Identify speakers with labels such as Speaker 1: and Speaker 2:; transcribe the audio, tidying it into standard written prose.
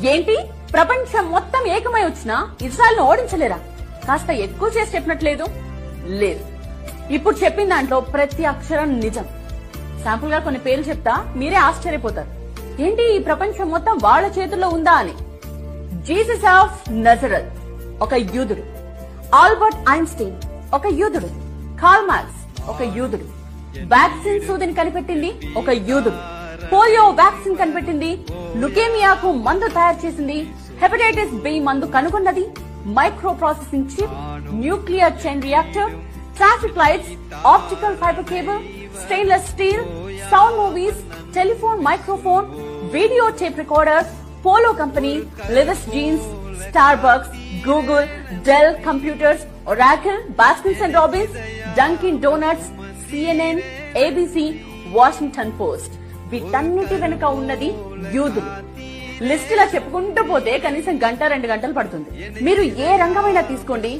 Speaker 1: ఏంటి ప్రపంచం మొత్తం ఏకమై వచ్చినా ఇజ్రాయెల్ ను ఓడించలేరా? కాస్త ఎక్కువ చేసి చెప్పినట్లేదు. లేదు, ఇప్పుడు చెప్పిన దాంట్లో ప్రతి అక్షరం నిజం. శాంపుల్ గా కొన్ని పేర్లు చెప్తా, మీరే ఆశ్చర్యపోతారు. ఏంటి ఈ ప్రపంచం మొత్తం వాళ్ళ చేతుల్లో ఉందా అని. జీసస్ ఆఫ్ నజరత్ ఒక యూదుడు, ఆల్బర్ట్ ఐన్స్టీన్ ఒక యూదుడు, కార్ల్ మార్క్స్ ఒక యూదుడు, వ్యాక్సిన్ సూదిని కనిపెట్టింది ఒక యూదుడు, పోలియో వ్యాక్సిన్ కనిపెట్టింది, లుకేమియాకు మందు తయారు చేసింది, హెపటైటిస్ బి మందు కనుగొన్నది, micro processing chip, nuclear chain reactor, traffic lights, optical fibre cable, stainless steel, sound movies, telephone microphone, video tape recorder, Polo company, Levi's jeans, Starbucks, Google, Dell computers, Oracle, Baskins and Robbins, Dunkin Donuts, CNN, ABC, Washington Post. వీటన్నిటి వెనుక ఉన్నది యూదులు. List ఇలా చెప్పుకుంటూ పోతే కనీసం 1-2 గంటలు పడుతుంది. మీరు ఏ రంగమైనా తీసుకోండి,